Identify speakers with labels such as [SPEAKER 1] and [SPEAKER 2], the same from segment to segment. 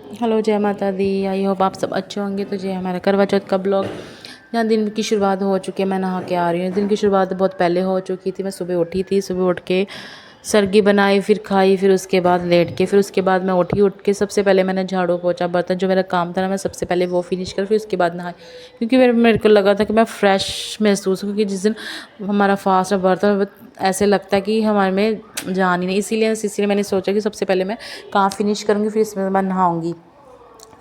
[SPEAKER 1] Hello, जय माता दी। I hope आप सब अच्छे होंगे। तो ये हमारा करवा चौथ का ब्लॉग, यहाँ दिन की शुरुआत हो चुकी है। मैं नहा के आ रही हूँ। दिन की शुरुआत बहुत पहले हो चुकी थी। मैं सुबह उठी थी, सुबह उठ के सरगी बनाई, फिर खाई, फिर उसके बाद लेट के, फिर उसके बाद मैं उठ के सबसे पहले मैंने झाड़ू पोछा, बर्तन जो मेरा काम था ना, मैं सबसे पहले वो फिनिश कर फिर उसके बाद नहाई। क्योंकि मेरे को लगा था कि मैं फ्रेश महसूस हूँ, क्योंकि जिस दिन हमारा फास्ट है बर्तन ऐसे लगता है कि हमारे में जान ही नहीं। इसीलिए मैंने सोचा कि सबसे पहले मैं काम फिनिश करूँगी, फिर इसमें मैं नहाऊँगी।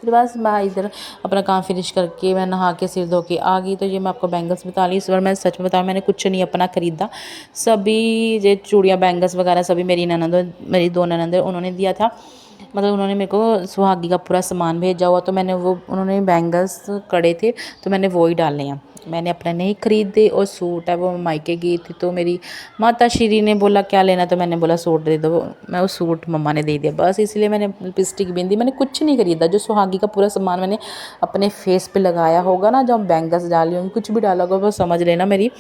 [SPEAKER 1] फिर बस मैं इधर अपना काम फिनिश करके मैं नहा के सिर धो के आ गई। तो ये मैं आपको बैंगल्स बता रही। इस बार मैं सच में बताऊँ, मैंने कुछ नहीं अपना ख़रीदा। सभी ये चूड़ियाँ बैंगल्स वगैरह सभी मेरी दो ननद उन्होंने दिया था। मतलब उन्होंने मेरे को सुहागी का पूरा सामान भेजा हुआ। तो मैंने वो, उन्होंने बैंगल्स कड़े थे तो मैंने वो ही डालने हैं। मैंने अपना नहीं खरीदे। और सूट है वो मैं मायके गई थी, तो मेरी माता श्री ने बोला क्या लेना, तो मैंने बोला सूट दे दो। मैं वो सूट मम्मा ने दे दिया बस। इसलिए मैंने लिपस्टिक बिंदी मैंने कुछ नहीं खरीदा। जो सुहागी का पूरा सामान मैंने अपने फेस पे लगाया होगा ना, जब बैंगल्स डाली होंगी, कुछ भी डाला होगा, वो समझ लेना मेरी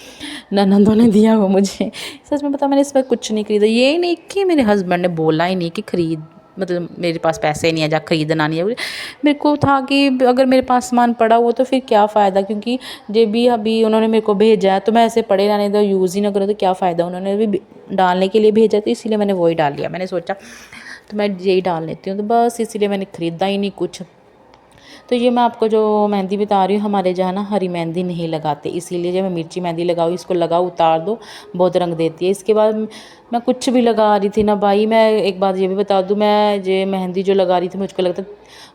[SPEAKER 1] ननंदों ने दिया वो मुझे। सच में पता, मैंने इस बार कुछ नहीं खरीदा। ये नहीं कि मेरे हस्बैंड ने बोला ही नहीं कि खरीद, मतलब मेरे पास पैसे नहीं है जा खरीदना नहीं है। मेरे को था कि अगर मेरे पास सामान पड़ा हुआ तो फिर क्या फ़ायदा, क्योंकि जब भी अभी उन्होंने मेरे को भेजा है तो मैं ऐसे पड़े रहने दो, यूज़ ही ना करो तो क्या फ़ायदा। उन्होंने भी डालने के लिए भेजा, तो इसीलिए मैंने वही डाल लिया। मैंने सोचा तो मैं यही डाल लेती हूँ, तो बस इसीलिए मैंने ख़रीदा ही नहीं कुछ। तो ये मैं आपको जो मेहंदी बता रही हूँ, हमारे जहाँ ना हरी मेहंदी नहीं लगाते, इसीलिए जब मैं मिर्ची मेहंदी लगाऊँ, इसको लगाओ उतार दो, बहुत रंग देती है। इसके बाद मैं कुछ भी लगा रही थी ना भाई। मैं एक बात ये भी बता दूँ, मैं ये मेहंदी जो लगा रही थी, मुझको लगता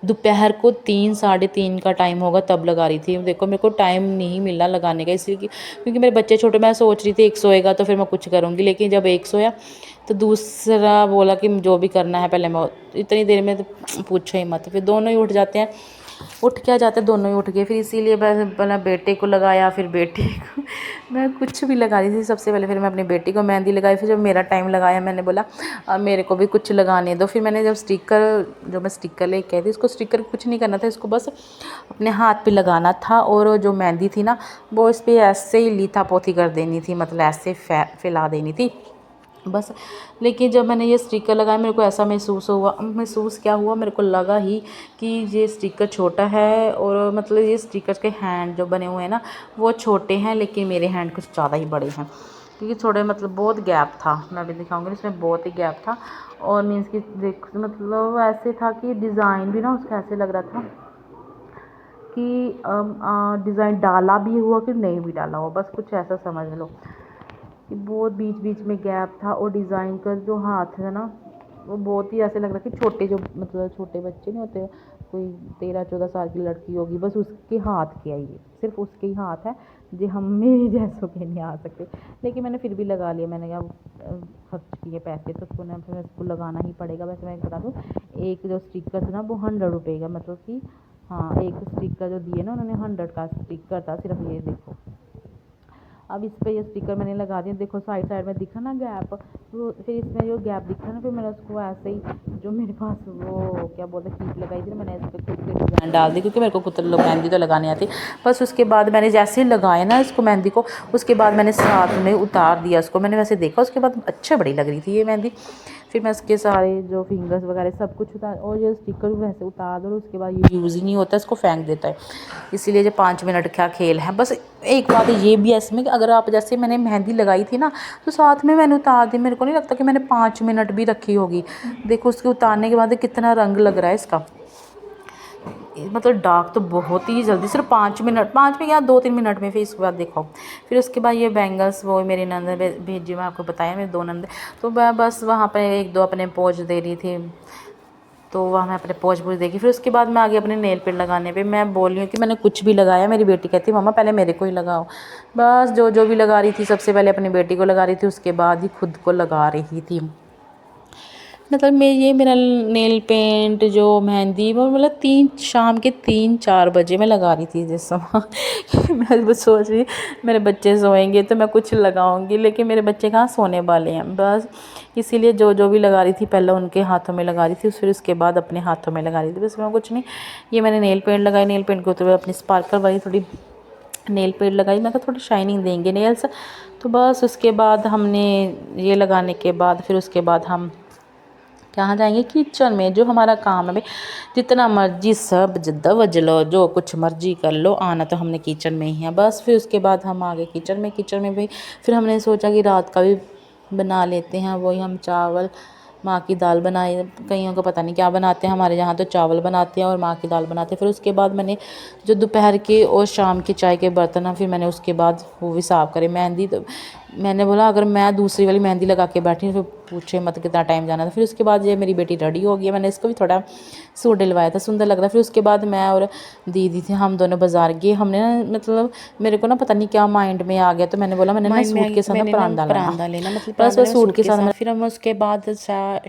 [SPEAKER 1] दोपहर को 3 साढ़े 3 का टाइम होगा तब लगा रही थी। देखो मेरे को टाइम नहीं मिला लगाने का, इसलिए क्योंकि मेरे बच्चे छोटे। मैं सोच रही थी एक सोएगा तो फिर मैं कुछ करूँगी, लेकिन जब एक सोया तो दूसरा बोला कि जो भी करना है पहले मैं, इतनी देर में तो पूछो ही मत। फिर दोनों ही उठ जाते हैं, उठ क्या जाते हैं, दोनों ही उठ गए। फिर इसीलिए मैं पहले बेटे को लगाया, फिर बेटी को मैं कुछ भी लगा रही थी सबसे पहले। फिर मैं अपनी बेटी को मेहंदी लगाई। फिर जब मेरा टाइम लगाया, मैंने बोला मेरे को भी कुछ लगाने दो। फिर मैंने जब मैं स्टिकर लेके आई थी, इसको स्टिकर कुछ नहीं करना था, इसको बस अपने हाथ पे लगाना था। और जो मेहंदी थी ना, वो इस पर ऐसे ही लीथा पोथी कर देनी थी, मतलब ऐसे फैला देनी थी बस। लेकिन जब मैंने ये स्टिकर लगाया, मेरे को ऐसा महसूस क्या हुआ, मेरे को लगा ही कि ये स्टिकर छोटा है। और मतलब ये स्टिकर के हैंड जो बने हुए हैं ना, वो छोटे हैं, लेकिन मेरे हैंड कुछ ज़्यादा ही बड़े हैं, क्योंकि थोड़े मतलब बहुत गैप था। मैं भी दिखाऊंगी, इसमें बहुत ही गैप था। और मीन्स कि देख मतलब ऐसे था कि डिज़ाइन भी ना उसका ऐसे लग रहा था कि डिज़ाइन डाला भी हुआ कि नहीं भी डाला हुआ, बस कुछ ऐसा समझ लो कि बहुत बीच बीच में गैप था। और डिज़ाइन का जो हाथ है ना, वो बहुत ही ऐसे लग रहा है कि छोटे, जो मतलब छोटे बच्चे नहीं होते, कोई 13 14 साल की लड़की होगी, बस उसके हाथ के है, ये सिर्फ उसके ही हाथ है, जो हम मेरे जैसों के नहीं आ सकते। लेकिन मैंने फिर भी लगा लिया। मैंने कहा खर्च किए पैसे तो फिर इसको लगाना ही पड़ेगा। वैसे मैं बता दूँ, एक जो स्टिकर था ना, वो 100 रुपये का, मतलब कि हाँ, एक स्टिकर जो दिए ना उन्होंने, 100 का स्टिकर था सिर्फ। ये देखो, अब इस पर ये स्टिकर मैंने लगा दिया। देखो साइड साइड में दिखा ना गैप, तो फिर इसमें जो गैप दिखा ना, फिर मैंने उसको ऐसे ही, जो मेरे पास वो क्या बोलते हैं क्लिप लगाई थी, मैंने इस पर खुद के डिज़ाइन डाल दी, क्योंकि मेरे को खुद मेहंदी तो लगानी आती। बस उसके बाद मैंने जैसे ही लगाया ना इसको मेहंदी को, उसके बाद मैंने साथ में उतार दिया उसको। मैंने वैसे देखा, उसके बाद अच्छी बड़ी लग रही थी ये मेहंदी। फिर मैं उसके सारे जो फिंगर्स वगैरह सब कुछ उतार, और ये स्टिकर वैसे उतार दो, उसके बाद ये यूज़ ही नहीं होता, इसको फेंक देता है। इसीलिए जो 5 मिनट का खेल है बस। एक बात ये भी है इसमें कि अगर आप, जैसे मैंने मेहंदी लगाई थी ना, तो साथ में मैंने उतार दी, मेरे को नहीं लगता कि मैंने 5 मिनट भी रखी होगी। देखो उसके उतारने के बाद कितना रंग लग रहा है इसका, मतलब डार्क तो बहुत ही जल्दी, सिर्फ 5 मिनट, 5 में या 2 3 मिनट में। फिर इसके बाद देखो, फिर उसके बाद ये बैंगल्स वो मेरी नंद भेजी, मैं आपको बताया मेरे 2 नंद। तो मैं बस वहाँ पर 1 2 अपने पोज दे रही थी, तो वहाँ मैं अपने पोज देखी। फिर उसके बाद मैं आ गई अपने नेल पेंट लगाने पे। मैं बोल रही हूँ कि मैंने कुछ भी लगाया, मेरी बेटी कहती मम्मा पहले मेरे को ही लगाओ। बस जो जो भी लगा रही थी, सबसे पहले अपनी बेटी को लगा रही थी, उसके बाद ही खुद को लगा रही थी। मतलब मेरा नेल पेंट जो मेहंदी, वो मतलब शाम के 3 4 बजे मैं लगा रही थी जिस समय। मैं बस सोच रही मेरे बच्चे सोएंगे तो मैं कुछ लगाऊंगी, लेकिन मेरे बच्चे कहाँ सोने वाले हैं बस। इसीलिए जो जो भी लगा रही थी पहले उनके हाथों में लगा रही थी, फिर उसके बाद अपने हाथों में लगा रही थी, बस मैं कुछ नहीं। ये मैंने नेल पेंट लगाई, नेल पेंट को तो अपनी स्पार्कल वाली थोड़ी नेल पेंट लगाई, मैं कहा थोड़ी शाइनिंग देंगे नेल्स। तो बस उसके बाद हमने ये लगाने के बाद फिर उसके बाद हम कहाँ जाएंगे, किचन में, जो हमारा काम है भाई। जितना मर्जी सब दबज लो, जो कुछ मर्जी कर लो, आना तो हमने किचन में ही है बस। फिर उसके बाद हम आ गए किचन में भाई। फिर हमने सोचा कि रात का भी बना लेते हैं, वही हम चावल माँ की दाल बनाई। कईयों को पता नहीं क्या बनाते हैं, हमारे यहाँ तो चावल बनाते हैं और माँ की दाल बनाते हैं। फिर उसके बाद मैंने जो दोपहर के और शाम की चाय के बर्तन हैं, फिर मैंने उसके बाद वो भी साफ़ करे। मेहंदी तो मैंने बोला अगर मैं दूसरी वाली मेहंदी लगा के बैठी फिर पूछे मत कितना टाइम जाना था। फिर उसके बाद ये मेरी बेटी रेडी हो गई है, मैंने इसको भी थोड़ा सूट दिलवाया था, सुंदर लग रहा। फिर उसके बाद मैं और दीदी थे, हम दोनों बाज़ार गए। हमने ना मतलब मेरे को ना पता नहीं क्या माइंड में आ गया, तो मैंने बोला मैंने ना सूट के साथ ना परांदा लेना, मतलब बस बस सूट के साथ। फिर हम उसके बाद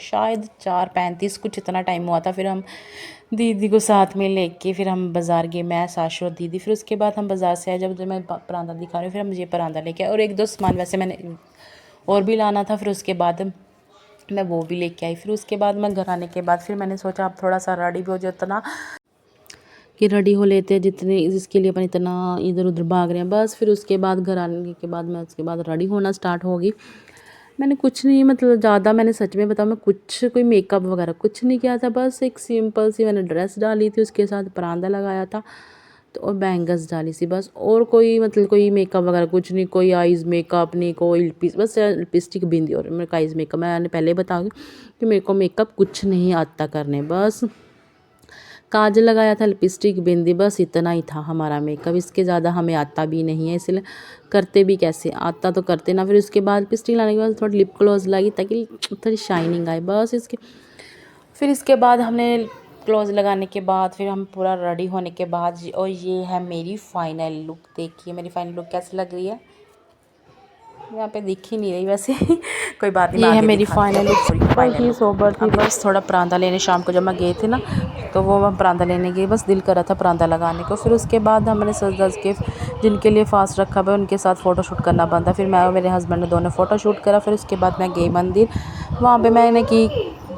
[SPEAKER 1] शायद 4:35 कुछ इतना टाइम हुआ था। फिर हम दीदी को साथ में लेके फिर हम बाज़ार गए, मैं साशु और दीदी। फिर उसके बाद हम बाज़ार से आए, जब मैं परांदा दिखा रही हूँ, फिर हम ये परांदा लेके आए और 1-2 सामान वैसे मैंने और भी लाना था। फिर उसके बाद मैं वो भी लेके आई। फिर उसके बाद मैं घर आने के बाद फिर मैंने सोचा अब थोड़ा सा रेडी भी हो जाए, इतना कि रेडी हो लेते हैं जितने जिसके लिए अपन इतना इधर उधर भाग रहे हैं बस। फिर उसके बाद घर आने के बाद मैं उसके बाद रेडी होना स्टार्ट हो गई। मैंने कुछ नहीं, मतलब ज़्यादा, मैंने सच में बताऊँ, मैं कुछ कोई मेकअप वगैरह कुछ नहीं किया था। बस एक सिंपल सी मैंने ड्रेस डाली थी, उसके साथ परांदा लगाया था तो और बैंगल्स डाली सी बस। और कोई मतलब कोई मेकअप वगैरह कुछ नहीं, कोई आइज़ मेकअप नहीं, कोई बस लिपस्टिक बिंदी। और मेरे का आइज़ मेकअप मैंने पहले बता कि मेरे को मेकअप कुछ नहीं आता करने, बस काजल लगाया था, लिपस्टिक बिंदी, बस इतना ही था हमारा मेकअप। इसके ज़्यादा हमें आता भी नहीं है, इसलिए करते भी कैसे, आता तो करते ना। फिर उसके बाद लिपस्टिक लाने के बाद थोड़ा लिप ग्लॉस लगी ताकि थोड़ी शाइनिंग आए बस इसके। फिर इसके बाद हमने ग्लॉस लगाने के बाद फिर हम पूरा रेडी होने के बाद और ये है मेरी फ़ाइनल लुक। देखिए मेरी फ़ाइनल लुक कैसी लग रही है, यहाँ पे दिख ही नहीं रही वैसे कोई बात नहीं, ये है मेरी फाइनल लुक। ही सोबर थी, बस थोड़ा परांदा लेने शाम को जब मैं गए थे ना, तो वो मैं परांदा लेने गई, बस दिल कर रहा था परांदा लगाने को। फिर उसके बाद हमने सज धज के जिनके लिए फास्ट रखा हुआ उनके साथ फ़ोटोशूट करना बनता। फिर मैं और मेरे हस्बैंड ने दोनों फ़ोटोशूट करा। फिर उसके बाद मैं गई मंदिर, वहाँ पर मैंने की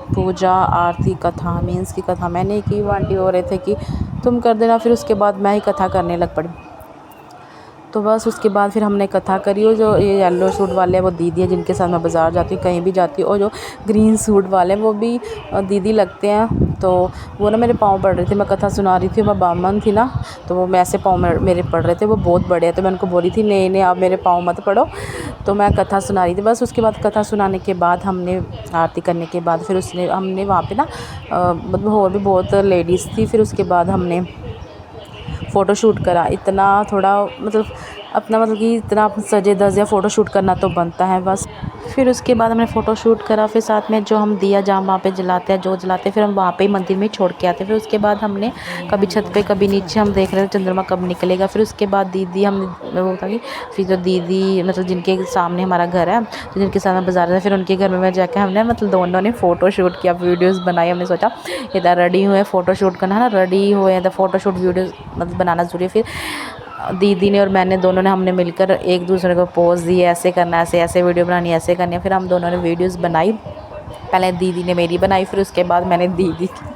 [SPEAKER 1] पूजा आरती कथा, मीन्स की कथा मैंने की। वो आंटी हो रहे थे कि तुम कर देना, फिर उसके बाद मैं ही कथा करने लग पड़ी। तो बस उसके बाद फिर हमने कथा करी। और जो ये येलो सूट वाले हैं वो दीदी है, जिनके साथ मैं बाज़ार जाती हूँ, कहीं भी जाती हूँ। और जो ग्रीन सूट वाले हैं वो भी दीदी लगते हैं। तो वो ना मेरे पाँव पड़ रहे थे, मैं कथा सुना रही थी, मैं बामन थी ना, तो वो ऐसे पाँव मेरे पड़ रहे थे, वो बहुत बड़े हैं। तो मैं उनको बोली थी नहीं नहीं आप मेरे पाँव मत पड़ो, तो मैं कथा सुना रही थी बस। उसके बाद कथा सुनाने के बाद हमने आरती करने के बाद फिर हमने वहाँ पर ना मतलब और भी बहुत लेडीज़ थी। फिर उसके बाद हमने फ़ोटोशूट करा। इतना थोड़ा मतलब अपना मतलब कि इतना सजे धजे फ़ोटोशूट करना तो बनता है बस। फिर उसके बाद हमने फ़ोटोशूट करा। फिर साथ में जो हम दिया जहाँ वहाँ पे जलाते हैं, जो जलाते हैं, फिर हम वहाँ पे ही मंदिर में छोड़ के आते हैं। फिर उसके बाद हमने कभी छत पे कभी नीचे, हम देख रहे हैं चंद्रमा कब निकलेगा। फिर उसके बाद दीदी हमने वो था कि फिर जो दीदी मतलब जिनके सामने हमारा घर है, तो जिनके साथ हम बाज़ार, फिर उनके घर में जाकर हमने मतलब दोनों ने फ़ोटोशूट किया, वीडियोज़ बनाई। हमने सोचा इधर रेडी हुए फ़ोटोशूट करना है ना, रेडी हुए तो फ़ोटोशूट वीडियोज़ मतलब बनाना ज़रूरी है। फिर दीदी ने और मैंने दोनों ने हमने मिलकर एक दूसरे को पोज़ दिए, ऐसे करना, ऐसे ऐसे वीडियो बनानी, ऐसे करनी है। फिर हम दोनों ने वीडियोज़ बनाई, पहले दीदी ने मेरी बनाई, फिर उसके बाद मैंने दीदी की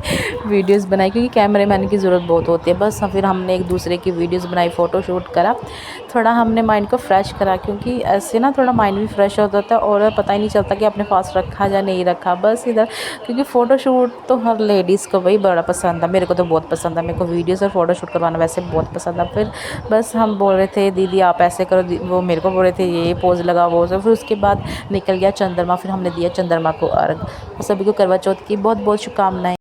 [SPEAKER 1] वीडियोज़ बनाई, क्योंकि कैमरामैन की ज़रूरत बहुत होती है बस। फिर हमने एक दूसरे की वीडियोज़ बनाई, फ़ोटोशूट करा, थोड़ा हमने माइंड को फ्रेश करा, क्योंकि ऐसे ना थोड़ा माइंड भी फ्रेश हो जाता है और पता ही नहीं चलता कि आपने पास रखा या नहीं रखा बस इधर। क्योंकि फ़ोटोशूट तो हर लेडीज़ को वही बड़ा पसंद है, मेरे को तो बहुत पसंद है, मेरे को वीडियोज़ और फ़ोटोशूट करवाना वैसे बहुत पसंद है। फिर बस हम बोल रहे थे दीदी आप ऐसे करो, वो मेरे को बोल रहे थे ये पोज़ लगा वो। फिर उसके बाद निकल गया चंद्रमा, फिर हमने दिया चंद्रमा को अर्घ। सभी को करवा चौथ की बहुत बहुत शुभकामनाएं।